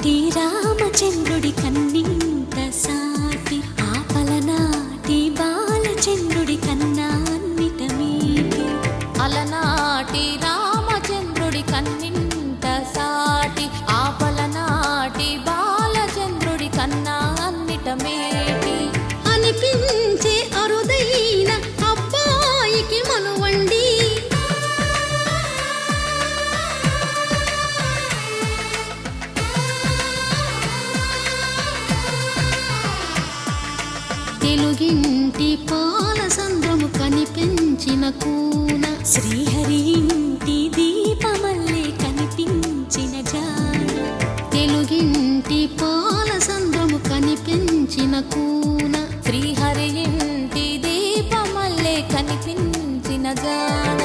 అలనాటి రామచంద్రుడి కన్నింత సాటి ఆపలనాటి బాలచంద్రుడి కన్నా అన్నిట మీటి. అలనాటి రామచంద్రుడి కన్నింత సాటి ఆపలనాటి బాలచంద్రుడి కన్నా అన్నిట మేటి అనిపించే అరుదైన అబ్బాయికి మనువండి. తెలుగింటి పాలసంద్రము కనిపించిన కూన శ్రీహరి ఇంటి దీపమల్లే కనిపించిన జాన. తెలుగింటి పాలసంద్రము కనిపించిన కూన శ్రీహరి ఇంటి దీపమల్లే కనిపించిన జాన.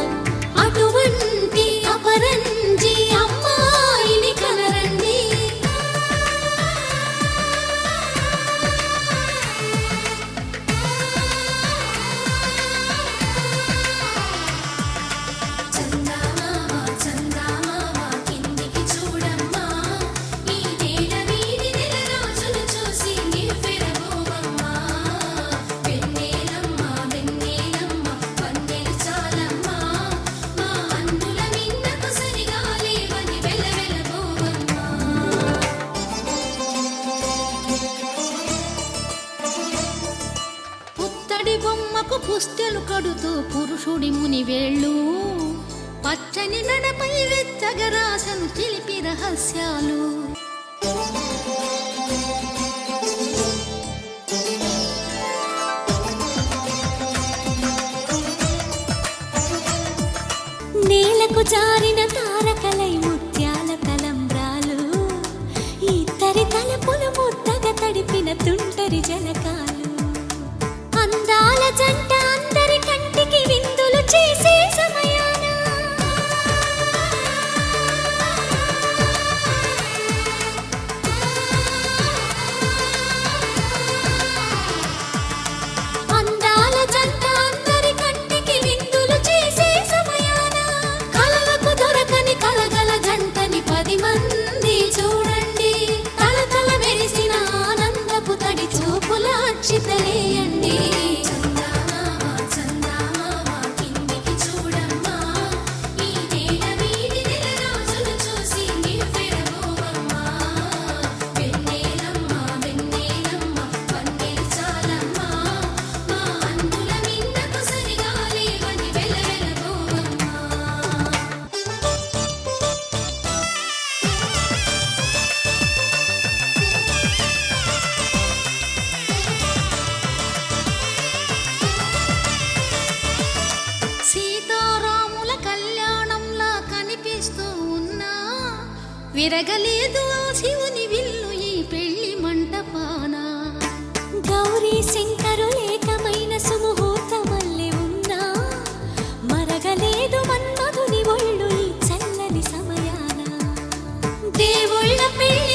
అటువంటి అపరంజి అమ్మాయిని కనరండి. పుత్తడి బొమ్మకు పుస్తెలు కడుతూ పురుషుడి ముని వేళ్ళు పచ్చని నడపై వెచ్చగరాసను చిలిపి రహస్యాలు. నేలకు జారిన తారకలై ముత్యాల తలంబ్రాలు ఇద్దరి తలపులు ముద్దగా తడిపిన తుంటరి జలకాలు. అందాల జంట అందరి కంటికి విందులు చేసే సమయాన అందాల జంట అందరి కంటికి విందులు చేసే సమయాన కలలకు దొరకని కలగల జంటని 10 మంది చూడండి. తలతల మెరిసిన ఆనందపు తడి చూపుల అక్షితలేయండి. సీతారాముల కళ్యాణంలా కనిపిస్తూ ఉన్నా విరగలేదు ఆ శివుని విల్లు ఈ పెళ్లి మంటపాన. గౌరీ శంకరులేకమైన సుముహూర్తమల్లె ఉన్నా మరగలేదు మన్మధుని ఒళ్ళు ఈ చల్లని సమయాన. దేవుళ్ళ పెళ్లి